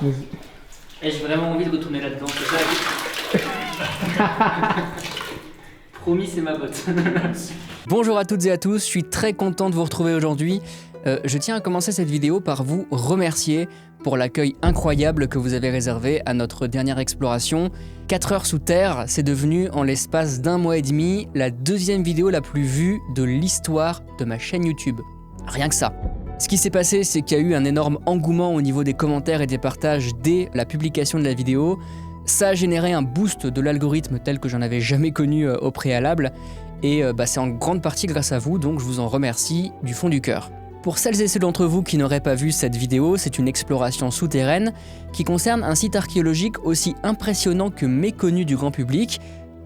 Et j'ai vraiment envie de retourner là-dedans, c'est ça. Promis, c'est ma botte. Bonjour à toutes et à tous, je suis très content de vous retrouver aujourd'hui. Je tiens à commencer cette vidéo par vous remercier pour l'accueil incroyable que vous avez réservé à notre dernière exploration. 4 heures sous terre, c'est devenu en l'espace d'1 mois et demi la deuxième vidéo la plus vue de l'histoire de ma chaîne YouTube. Rien que ça. Ce qui s'est passé, c'est qu'il y a eu un énorme engouement au niveau des commentaires et des partages dès la publication de la vidéo. Ça a généré un boost de l'algorithme tel que j'en avais jamais connu au préalable. Et c'est en grande partie grâce à vous, donc je vous en remercie du fond du cœur. Pour celles et ceux d'entre vous qui n'auraient pas vu cette vidéo, c'est une exploration souterraine qui concerne un site archéologique aussi impressionnant que méconnu du grand public,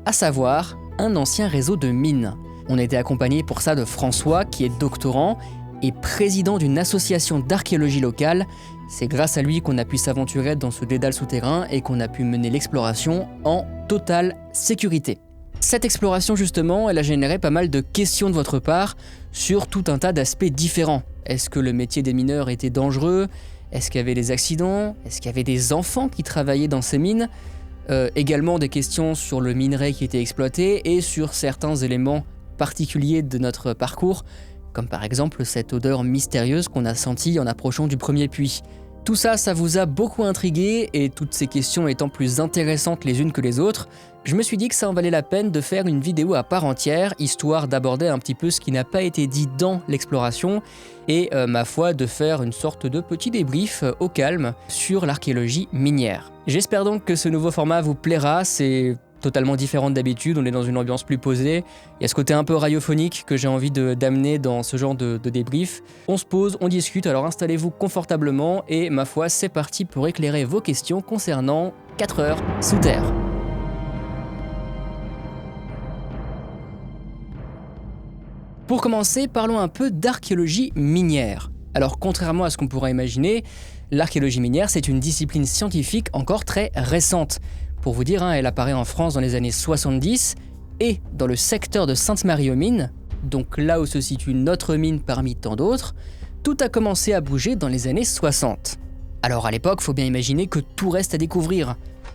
à savoir un ancien réseau de mines. On était accompagné pour ça de François, qui est doctorant et président d'une association d'archéologie locale. C'est grâce à lui qu'on a pu s'aventurer dans ce dédale souterrain et qu'on a pu mener l'exploration en totale sécurité. Cette exploration justement, elle a généré pas mal de questions de votre part sur tout un tas d'aspects différents. Est-ce que le métier des mineurs était dangereux ? Est-ce qu'il y avait des accidents ? Est-ce qu'il y avait des enfants qui travaillaient dans ces mines ? Également des questions sur le minerai qui était exploité et sur certains éléments particuliers de notre parcours, comme par exemple cette odeur mystérieuse qu'on a sentie en approchant du premier puits. Tout ça, ça vous a beaucoup intrigué, et toutes ces questions étant plus intéressantes les unes que les autres, je me suis dit que ça en valait la peine de faire une vidéo à part entière, histoire d'aborder un petit peu ce qui n'a pas été dit dans l'exploration, et ma foi, de faire une sorte de petit débrief au calme sur l'archéologie minière. J'espère donc que ce nouveau format vous plaira, c'est totalement différent d'habitude, on est dans une ambiance plus posée. Il y a ce côté un peu radiophonique que j'ai envie d'amener dans ce genre de débrief. On se pose, on discute, alors installez-vous confortablement et ma foi, c'est parti pour éclairer vos questions concernant 4 heures sous terre. Pour commencer, parlons un peu d'archéologie minière. Alors contrairement à ce qu'on pourrait imaginer, l'archéologie minière c'est une discipline scientifique encore très récente. Pour vous dire, elle apparaît en France dans les années 70 et dans le secteur de Sainte-Marie-aux-Mines, donc là où se situe notre mine parmi tant d'autres, tout a commencé à bouger dans les années 60. Alors à l'époque, faut bien imaginer que tout reste à découvrir.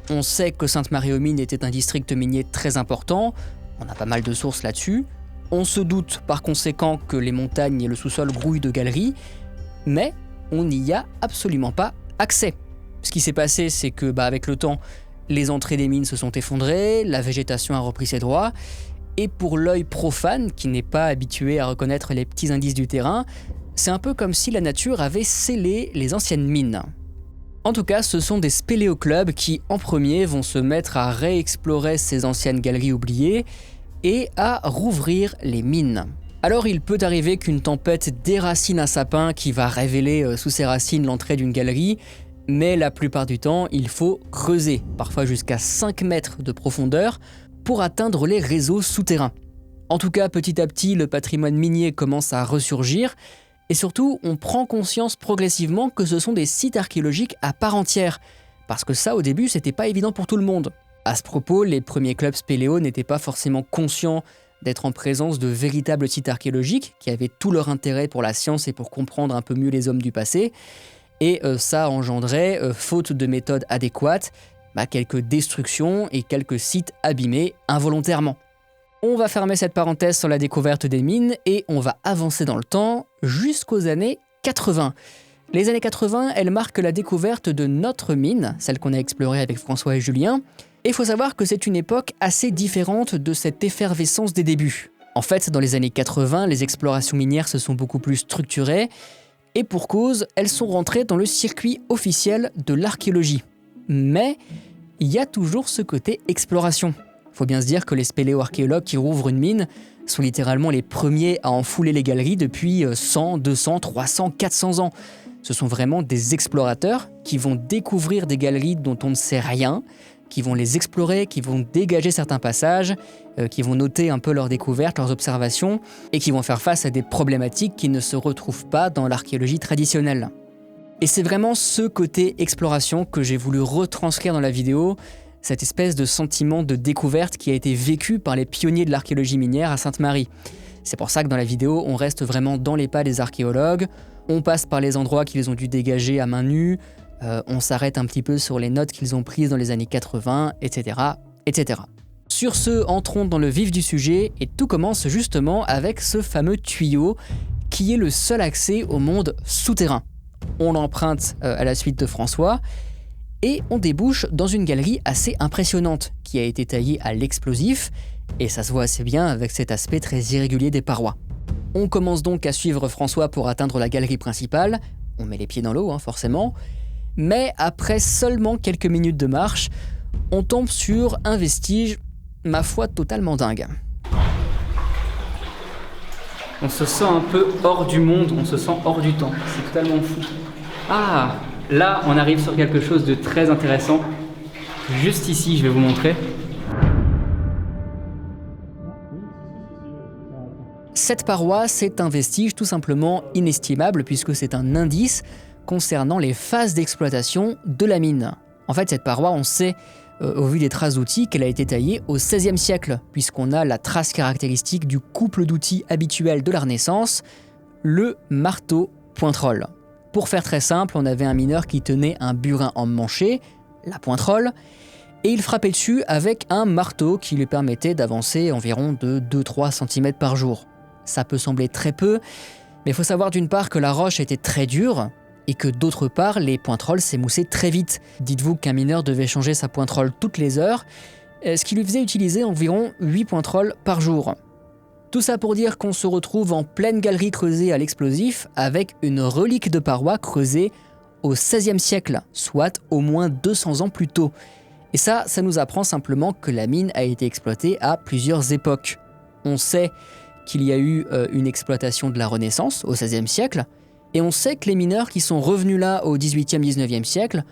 On sait que Sainte-Marie-aux-Mines était un district minier très important, on a pas mal de sources là-dessus, on se doute par conséquent que les montagnes et le sous-sol grouillent de galeries, mais on n'y a absolument pas accès. Ce qui s'est passé, c'est que avec le temps, les entrées des mines se sont effondrées, la végétation a repris ses droits, et pour l'œil profane, qui n'est pas habitué à reconnaître les petits indices du terrain, c'est un peu comme si la nature avait scellé les anciennes mines. En tout cas, ce sont des spéléoclubs qui, en premier, vont se mettre à réexplorer ces anciennes galeries oubliées et à rouvrir les mines. Alors il peut arriver qu'une tempête déracine un sapin qui va révéler sous ses racines l'entrée d'une galerie, mais la plupart du temps, il faut creuser, parfois jusqu'à 5 mètres de profondeur, pour atteindre les réseaux souterrains. En tout cas, petit à petit, le patrimoine minier commence à ressurgir, et surtout, on prend conscience progressivement que ce sont des sites archéologiques à part entière, parce que ça, au début, c'était pas évident pour tout le monde. À ce propos, les premiers clubs spéléo n'étaient pas forcément conscients d'être en présence de véritables sites archéologiques, qui avaient tout leur intérêt pour la science et pour comprendre un peu mieux les hommes du passé, et ça a engendré, faute de méthodes adéquates, quelques destructions et quelques sites abîmés involontairement. On va fermer cette parenthèse sur la découverte des mines et on va avancer dans le temps jusqu'aux années 80. Les années 80, elles marquent la découverte de notre mine, celle qu'on a explorée avec François et Julien, et il faut savoir que c'est une époque assez différente de cette effervescence des débuts. En fait, dans les années 80, les explorations minières se sont beaucoup plus structurées, et pour cause, elles sont rentrées dans le circuit officiel de l'archéologie. Mais il y a toujours ce côté exploration. Faut bien se dire que les spéléo-archéologues qui rouvrent une mine sont littéralement les premiers à enfouler les galeries depuis 100, 200, 300, 400 ans. Ce sont vraiment des explorateurs qui vont découvrir des galeries dont on ne sait rien, qui vont les explorer, qui vont dégager certains passages, qui vont noter un peu leurs découvertes, leurs observations, et qui vont faire face à des problématiques qui ne se retrouvent pas dans l'archéologie traditionnelle. Et c'est vraiment ce côté exploration que j'ai voulu retranscrire dans la vidéo, cette espèce de sentiment de découverte qui a été vécu par les pionniers de l'archéologie minière à Sainte-Marie. C'est pour ça que dans la vidéo, on reste vraiment dans les pas des archéologues, on passe par les endroits qu'ils ont dû dégager à main nue, On s'arrête un petit peu sur les notes qu'ils ont prises dans les années 80, etc., etc. Sur ce, entrons dans le vif du sujet et tout commence justement avec ce fameux tuyau qui est le seul accès au monde souterrain. On l'emprunte à la suite de François et on débouche dans une galerie assez impressionnante qui a été taillée à l'explosif et ça se voit assez bien avec cet aspect très irrégulier des parois. On commence donc à suivre François pour atteindre la galerie principale, on met les pieds dans l'eau forcément, mais après seulement quelques minutes de marche, on tombe sur un vestige, ma foi, totalement dingue. On se sent un peu hors du monde, on se sent hors du temps. C'est totalement fou. Ah, là, on arrive sur quelque chose de très intéressant. Juste ici, je vais vous montrer. Cette paroi, c'est un vestige tout simplement inestimable puisque c'est un indice concernant les phases d'exploitation de la mine. En fait, cette paroi, on sait, au vu des traces d'outils, qu'elle a été taillée au XVIe siècle, puisqu'on a la trace caractéristique du couple d'outils habituel de la Renaissance, le marteau-pointerole. Pour faire très simple, on avait un mineur qui tenait un burin emmanché, la pointerole, et il frappait dessus avec un marteau qui lui permettait d'avancer environ de 2-3 cm par jour. Ça peut sembler très peu, mais il faut savoir d'une part que la roche était très dure, et que d'autre part, les pointerolles s'émoussaient très vite. Dites-vous qu'un mineur devait changer sa pointerolle toutes les heures, ce qui lui faisait utiliser environ 8 pointerolles par jour. Tout ça pour dire qu'on se retrouve en pleine galerie creusée à l'explosif avec une relique de paroi creusée au XVIe siècle, soit au moins 200 ans plus tôt. Et ça nous apprend simplement que la mine a été exploitée à plusieurs époques. On sait qu'il y a eu une exploitation de la Renaissance au XVIe siècle, et on sait que les mineurs qui sont revenus là au XVIIIe, XIXe siècle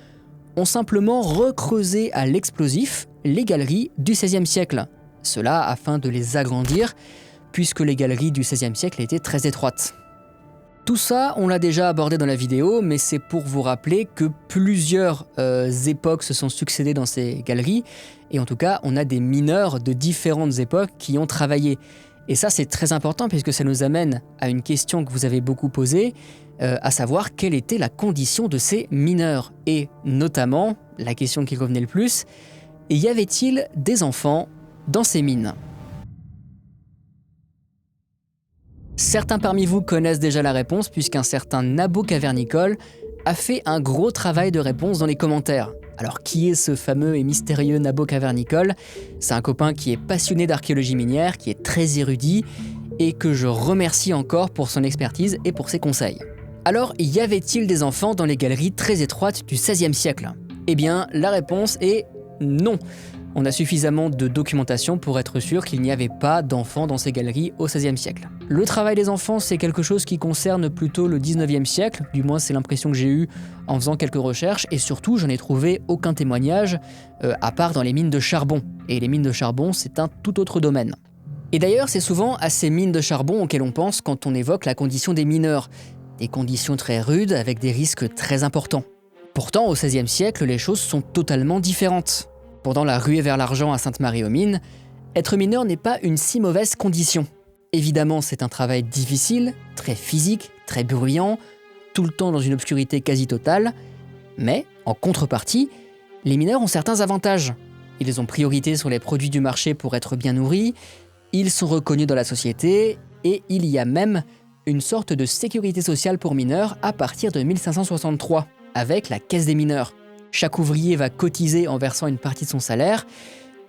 ont simplement recreusé à l'explosif les galeries du XVIe siècle. Cela afin de les agrandir, puisque les galeries du XVIe siècle étaient très étroites. Tout ça, on l'a déjà abordé dans la vidéo, mais c'est pour vous rappeler que plusieurs époques se sont succédées dans ces galeries, et en tout cas, on a des mineurs de différentes époques qui ont travaillé. Et ça, c'est très important puisque ça nous amène à une question que vous avez beaucoup posée, à savoir quelle était la condition de ces mineurs. Et notamment, la question qui revenait le plus, y avait-il des enfants dans ces mines ? Certains parmi vous connaissent déjà la réponse puisqu'un certain Nabo Cavernicole a fait un gros travail de réponse dans les commentaires. Alors qui est ce fameux et mystérieux Nabo Cavernicole ? C'est un copain qui est passionné d'archéologie minière, qui est très érudit et que je remercie encore pour son expertise et pour ses conseils. Alors, y avait-il des enfants dans les galeries très étroites du XVIe siècle ? Eh bien, la réponse est non. On a suffisamment de documentation pour être sûr qu'il n'y avait pas d'enfants dans ces galeries au XVIe siècle. Le travail des enfants, c'est quelque chose qui concerne plutôt le XIXe siècle, du moins c'est l'impression que j'ai eue en faisant quelques recherches, et surtout j'en ai trouvé aucun témoignage, à part dans les mines de charbon. Et les mines de charbon, c'est un tout autre domaine. Et d'ailleurs, c'est souvent à ces mines de charbon auxquelles on pense quand on évoque la condition des mineurs. Des conditions très rudes avec des risques très importants. Pourtant, au XVIe siècle, les choses sont totalement différentes. Pendant la ruée vers l'argent à Sainte-Marie-aux-Mines, être mineur n'est pas une si mauvaise condition. Évidemment, c'est un travail difficile, très physique, très bruyant, tout le temps dans une obscurité quasi totale, mais, en contrepartie, les mineurs ont certains avantages. Ils ont priorité sur les produits du marché pour être bien nourris, ils sont reconnus dans la société, et il y a même une sorte de sécurité sociale pour mineurs à partir de 1563, avec la caisse des mineurs. Chaque ouvrier va cotiser en versant une partie de son salaire,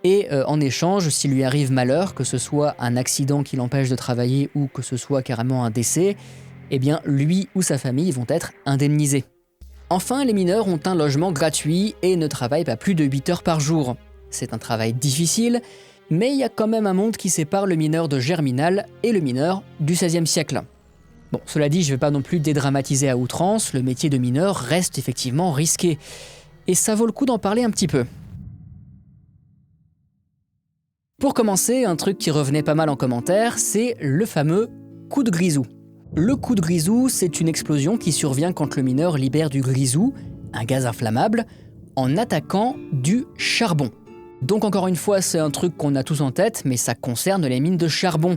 et en échange, s'il lui arrive malheur, que ce soit un accident qui l'empêche de travailler ou que ce soit carrément un décès, eh bien lui ou sa famille vont être indemnisés. Enfin, les mineurs ont un logement gratuit et ne travaillent pas plus de 8 heures par jour. C'est un travail difficile, mais il y a quand même un monde qui sépare le mineur de Germinal et le mineur du XVIe siècle. Bon, cela dit, je ne vais pas non plus dédramatiser à outrance, le métier de mineur reste effectivement risqué. Et ça vaut le coup d'en parler un petit peu. Pour commencer, un truc qui revenait pas mal en commentaire, c'est le fameux coup de grisou. Le coup de grisou, c'est une explosion qui survient quand le mineur libère du grisou, un gaz inflammable, en attaquant du charbon. Donc encore une fois, c'est un truc qu'on a tous en tête, mais ça concerne les mines de charbon,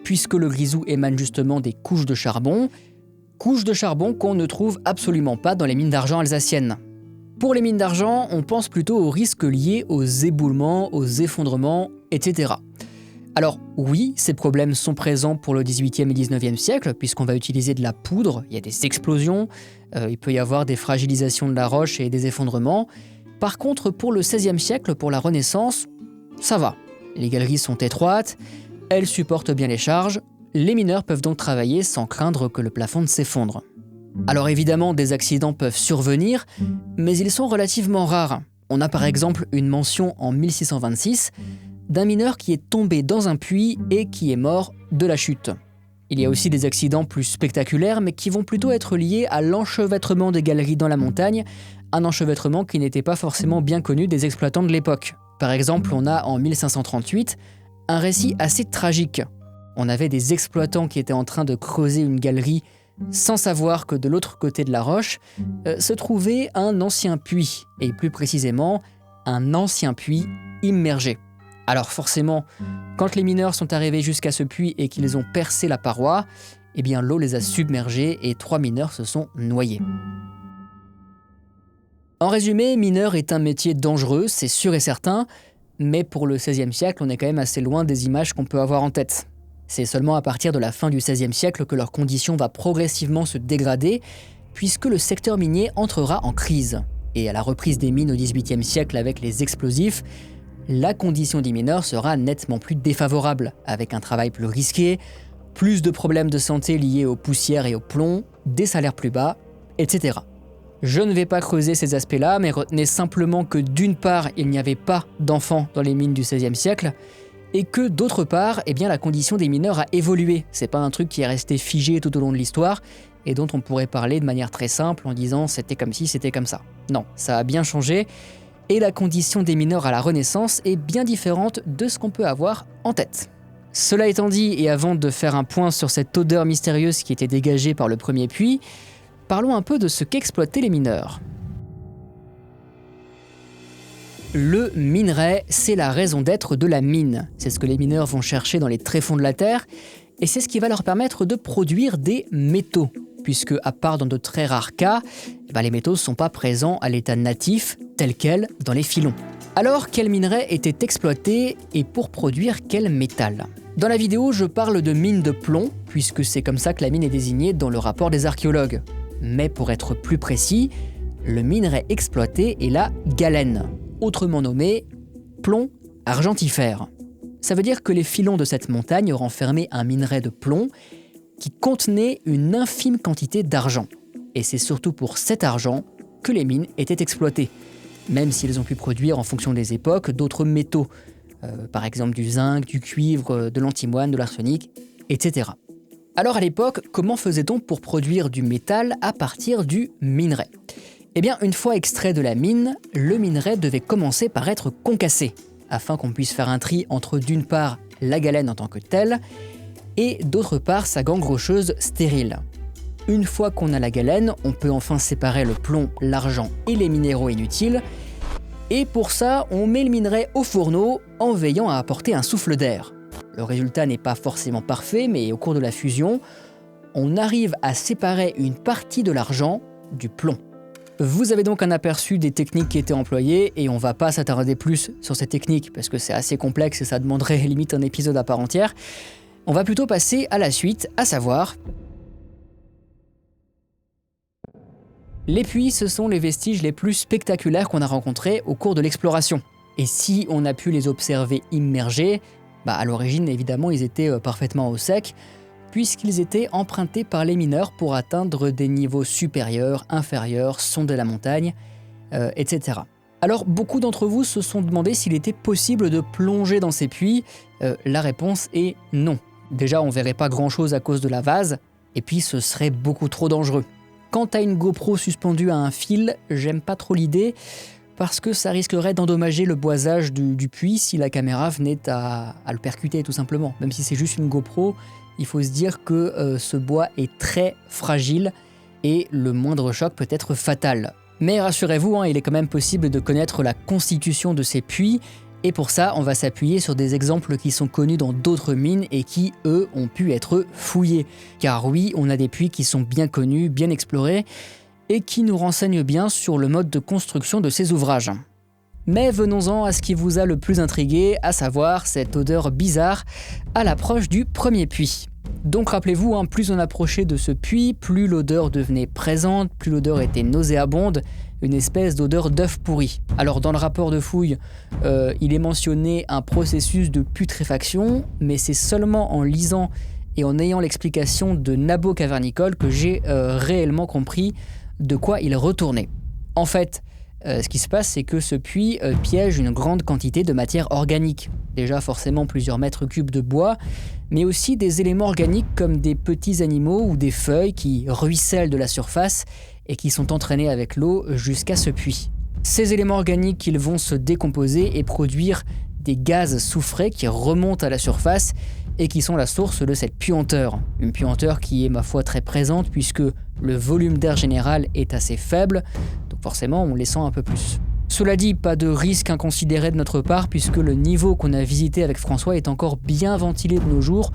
puisque le grisou émane justement des couches de charbon qu'on ne trouve absolument pas dans les mines d'argent alsaciennes. Pour les mines d'argent, on pense plutôt aux risques liés aux éboulements, aux effondrements, etc. Alors oui, ces problèmes sont présents pour le XVIIIe et XIXe siècle, puisqu'on va utiliser de la poudre, il y a des explosions, il peut y avoir des fragilisations de la roche et des effondrements. Par contre, pour le XVIe siècle, pour la Renaissance, ça va. Les galeries sont étroites, elles supportent bien les charges, les mineurs peuvent donc travailler sans craindre que le plafond ne s'effondre. Alors évidemment, des accidents peuvent survenir, mais ils sont relativement rares. On a par exemple une mention en 1626 d'un mineur qui est tombé dans un puits et qui est mort de la chute. Il y a aussi des accidents plus spectaculaires, mais qui vont plutôt être liés à l'enchevêtrement des galeries dans la montagne, un enchevêtrement qui n'était pas forcément bien connu des exploitants de l'époque. Par exemple, on a en 1538 un récit assez tragique. On avait des exploitants qui étaient en train de creuser une galerie sans savoir que de l'autre côté de la roche se trouvait un ancien puits, et plus précisément un ancien puits immergé. Alors forcément, quand les mineurs sont arrivés jusqu'à ce puits et qu'ils ont percé la paroi, eh bien l'eau les a submergés et 3 mineurs se sont noyés. En résumé, mineur est un métier dangereux, c'est sûr et certain, mais pour le XVIe siècle, on est quand même assez loin des images qu'on peut avoir en tête. C'est seulement à partir de la fin du XVIe siècle que leur condition va progressivement se dégrader, puisque le secteur minier entrera en crise. Et à la reprise des mines au XVIIIe siècle avec les explosifs, la condition des mineurs sera nettement plus défavorable, avec un travail plus risqué, plus de problèmes de santé liés aux poussières et au plomb, des salaires plus bas, etc. Je ne vais pas creuser ces aspects-là, mais retenez simplement que d'une part, il n'y avait pas d'enfants dans les mines du XVIe siècle, et que d'autre part, eh bien, la condition des mineurs a évolué. C'est pas un truc qui est resté figé tout au long de l'histoire, et dont on pourrait parler de manière très simple en disant c'était comme ci, c'était comme ça. Non, ça a bien changé, et la condition des mineurs à la Renaissance est bien différente de ce qu'on peut avoir en tête. Cela étant dit, et avant de faire un point sur cette odeur mystérieuse qui était dégagée par le premier puits, parlons un peu de ce qu'exploitaient les mineurs. Le minerai, c'est la raison d'être de la mine. C'est ce que les mineurs vont chercher dans les tréfonds de la terre, et c'est ce qui va leur permettre de produire des métaux, puisque à part dans de très rares cas, les métaux ne sont pas présents à l'état natif, tel quel, dans les filons. Alors, quel minerai était exploité et pour produire quel métal ? Dans la vidéo, je parle de mine de plomb, puisque c'est comme ça que la mine est désignée dans le rapport des archéologues. Mais pour être plus précis, le minerai exploité est la galène, autrement nommé plomb argentifère. Ça veut dire que les filons de cette montagne renfermaient un minerai de plomb qui contenait une infime quantité d'argent. Et c'est surtout pour cet argent que les mines étaient exploitées, même s'ils ont pu produire en fonction des époques d'autres métaux, par exemple du zinc, du cuivre, de l'antimoine, de l'arsenic, etc. Alors à l'époque, comment faisait-on pour produire du métal à partir du minerai ? Eh bien, une fois extrait de la mine, le minerai devait commencer par être concassé, afin qu'on puisse faire un tri entre d'une part la galène en tant que telle, et d'autre part sa gangue rocheuse stérile. Une fois qu'on a la galène, on peut enfin séparer le plomb, l'argent et les minéraux inutiles, et pour ça, on met le minerai au fourneau en veillant à apporter un souffle d'air. Le résultat n'est pas forcément parfait, mais au cours de la fusion, on arrive à séparer une partie de l'argent du plomb. Vous avez donc un aperçu des techniques qui étaient employées, et on va pas s'attarder plus sur ces techniques parce que c'est assez complexe et ça demanderait limite un épisode à part entière. On va plutôt passer à la suite, à savoir... Les puits, ce sont les vestiges les plus spectaculaires qu'on a rencontrés au cours de l'exploration. Et si on a pu les observer immergés, à l'origine évidemment ils étaient parfaitement au sec, puisqu'ils étaient empruntés par les mineurs pour atteindre des niveaux supérieurs, inférieurs, sonder la montagne, etc. Alors beaucoup d'entre vous se sont demandé s'il était possible de plonger dans ces puits. La réponse est non. Déjà on verrait pas grand chose à cause de la vase, et puis ce serait beaucoup trop dangereux. Quant à une GoPro suspendue à un fil, j'aime pas trop l'idée, parce que ça risquerait d'endommager le boisage du puits si la caméra venait à le percuter tout simplement. Même si c'est juste une GoPro, il faut se dire que ce bois est très fragile et le moindre choc peut être fatal. Mais rassurez-vous, il est quand même possible de connaître la constitution de ces puits, et pour ça, on va s'appuyer sur des exemples qui sont connus dans d'autres mines et qui, eux, ont pu être fouillés. Car oui, on a des puits qui sont bien connus, bien explorés, et qui nous renseigne bien sur le mode de construction de ces ouvrages. Mais venons-en à ce qui vous a le plus intrigué, à savoir cette odeur bizarre à l'approche du premier puits. Donc rappelez-vous, plus on approchait de ce puits, plus l'odeur devenait présente, plus l'odeur était nauséabonde, une espèce d'odeur d'œuf pourri. Alors dans le rapport de fouille, il est mentionné un processus de putréfaction, mais c'est seulement en lisant et en ayant l'explication de Nabot Cavernicole que j'ai réellement compris de quoi il retournait. En fait, ce qui se passe, c'est que ce puits piège une grande quantité de matière organique. Déjà forcément plusieurs mètres cubes de bois, mais aussi des éléments organiques comme des petits animaux ou des feuilles qui ruissellent de la surface et qui sont entraînés avec l'eau jusqu'à ce puits. Ces éléments organiques, ils vont se décomposer et produire des gaz soufrés qui remontent à la surface et qui sont la source de cette puanteur. Une puanteur qui est, ma foi, très présente puisque le volume d'air général est assez faible, donc forcément on les sent un peu plus. Cela dit, pas de risque inconsidéré de notre part puisque le niveau qu'on a visité avec François est encore bien ventilé de nos jours,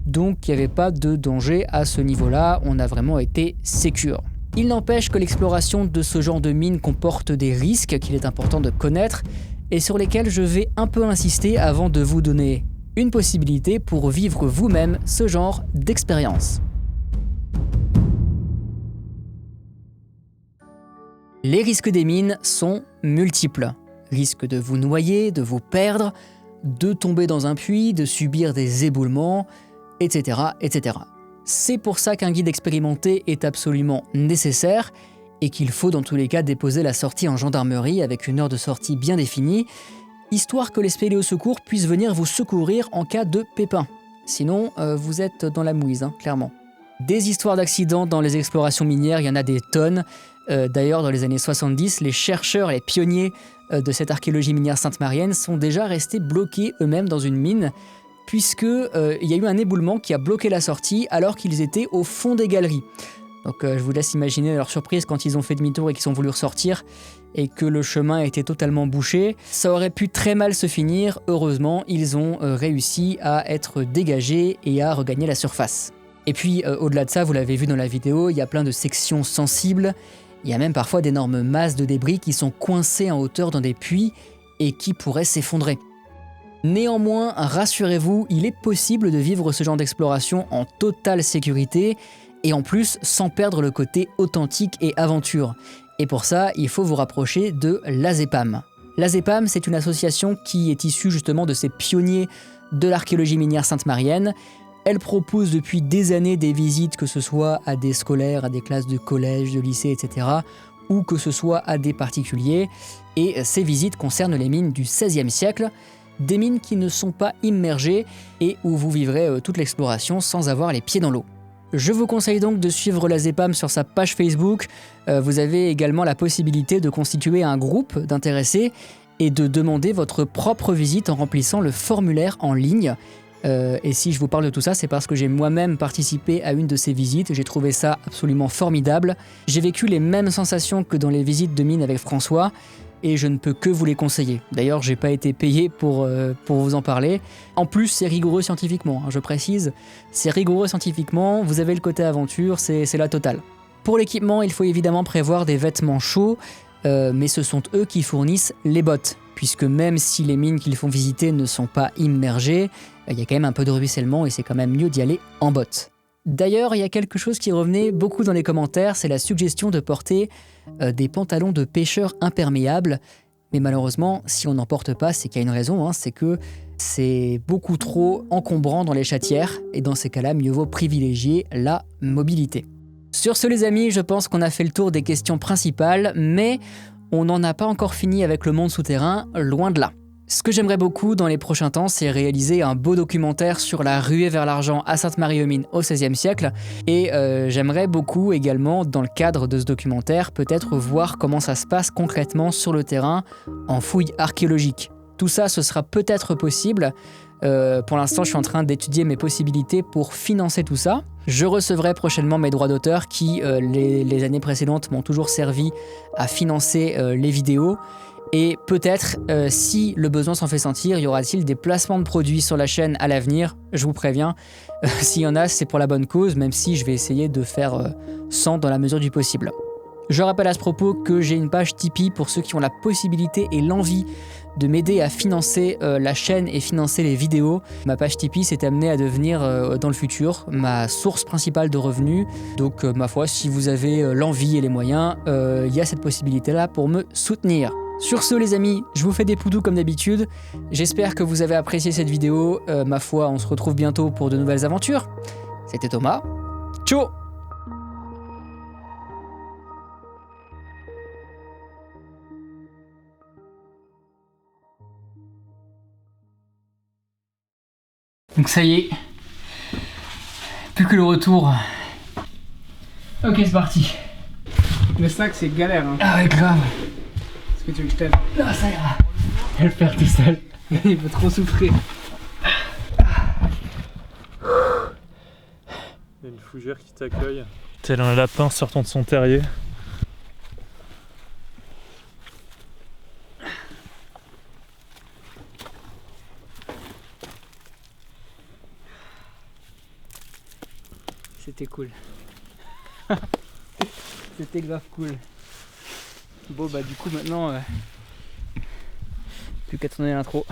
donc il n'y avait pas de danger à ce niveau-là, on a vraiment été sécure. Il n'empêche que l'exploration de ce genre de mine comporte des risques qu'il est important de connaître et sur lesquels je vais un peu insister avant de vous donner une possibilité pour vivre vous-même ce genre d'expérience. Les risques des mines sont multiples. Risque de vous noyer, de vous perdre, de tomber dans un puits, de subir des éboulements, etc., etc. C'est pour ça qu'un guide expérimenté est absolument nécessaire et qu'il faut dans tous les cas déposer la sortie en gendarmerie avec une heure de sortie bien définie, histoire que les spéléosecours puissent venir vous secourir en cas de pépin. Sinon, vous êtes dans la mouise, clairement. Des histoires d'accidents dans les explorations minières, il y en a des tonnes. D'ailleurs, dans les années 70, les chercheurs, les pionniers de cette archéologie minière sainte-marienne sont déjà restés bloqués eux-mêmes dans une mine, puisque il y a eu un éboulement qui a bloqué la sortie alors qu'ils étaient au fond des galeries. Donc je vous laisse imaginer leur surprise quand ils ont fait demi-tour et qu'ils ont voulu ressortir et que le chemin était totalement bouché. Ça aurait pu très mal se finir. Heureusement, ils ont réussi à être dégagés et à regagner la surface. Et puis au-delà de ça, vous l'avez vu dans la vidéo, il y a plein de sections sensibles. Il y a même parfois d'énormes masses de débris qui sont coincées en hauteur dans des puits et qui pourraient s'effondrer. Néanmoins, rassurez-vous, il est possible de vivre ce genre d'exploration en totale sécurité et en plus sans perdre le côté authentique et aventure. Et pour ça, il faut vous rapprocher de l'ASEPAM. L'ASEPAM, c'est une association qui est issue justement de ces pionniers de l'archéologie minière sainte-marienne. Elle propose depuis des années des visites, que ce soit à des scolaires, à des classes de collège, de lycée, etc., ou que ce soit à des particuliers. Et ces visites concernent les mines du XVIe siècle, des mines qui ne sont pas immergées et où vous vivrez toute l'exploration sans avoir les pieds dans l'eau. Je vous conseille donc de suivre l'ASEPAM sur sa page Facebook. Vous avez également la possibilité de constituer un groupe d'intéressés et de demander votre propre visite en remplissant le formulaire en ligne. Et si je vous parle de tout ça, c'est parce que j'ai moi-même participé à une de ces visites. J'ai trouvé ça absolument formidable. J'ai vécu les mêmes sensations que dans les visites de mine avec François et je ne peux que vous les conseiller. D'ailleurs, j'ai pas été payé pour vous en parler. En plus, c'est rigoureux scientifiquement, je précise. C'est rigoureux scientifiquement, vous avez le côté aventure, c'est la totale. Pour l'équipement, il faut évidemment prévoir des vêtements chauds, mais ce sont eux qui fournissent les bottes, puisque même si les mines qu'ils font visiter ne sont pas immergées, il y a quand même un peu de ruissellement et c'est quand même mieux d'y aller en bottes. D'ailleurs, il y a quelque chose qui revenait beaucoup dans les commentaires, c'est la suggestion de porter des pantalons de pêcheur imperméables. Mais malheureusement, si on n'en porte pas, c'est qu'il y a une raison, c'est que c'est beaucoup trop encombrant dans les chatières. Et dans ces cas-là, mieux vaut privilégier la mobilité. Sur ce les amis, je pense qu'on a fait le tour des questions principales, mais on n'en a pas encore fini avec le monde souterrain, loin de là. Ce que j'aimerais beaucoup dans les prochains temps, c'est réaliser un beau documentaire sur la ruée vers l'argent à Sainte-Marie-aux-Mines au XVIe siècle. Et j'aimerais beaucoup également, dans le cadre de ce documentaire, peut-être voir comment ça se passe concrètement sur le terrain en fouille archéologique. Tout ça, ce sera peut-être possible. Pour l'instant, je suis en train d'étudier mes possibilités pour financer tout ça. Je recevrai prochainement mes droits d'auteur qui, les années précédentes, m'ont toujours servi à financer les vidéos. Et peut-être, si le besoin s'en fait sentir, y aura-t-il des placements de produits sur la chaîne à l'avenir. Je vous préviens, s'il y en a, c'est pour la bonne cause, même si je vais essayer de faire 100 dans la mesure du possible. Je rappelle à ce propos que j'ai une page Tipeee pour ceux qui ont la possibilité et l'envie de m'aider à financer la chaîne et financer les vidéos. Ma page Tipeee s'est amenée à devenir dans le futur ma source principale de revenus. Donc ma foi, si vous avez l'envie et les moyens, il y a cette possibilité-là pour me soutenir. Sur ce les amis, je vous fais des poudous comme d'habitude. J'espère que vous avez apprécié cette vidéo. Ma foi, on se retrouve bientôt pour de nouvelles aventures. C'était Thomas. Ciao. Donc ça y est, plus que le retour. Ok, c'est parti. Le sac c'est galère hein. Ah ouais, grave. Est-ce que tu veux que je t'aide? Non, ça ira. Je vais le faire tout seul. Il peut trop souffrir. Il y a une fougère qui t'accueille. Tel un lapin sortant de son terrier. C'était cool. C'était grave cool. Bon bah du coup maintenant, plus qu'à tourner l'intro.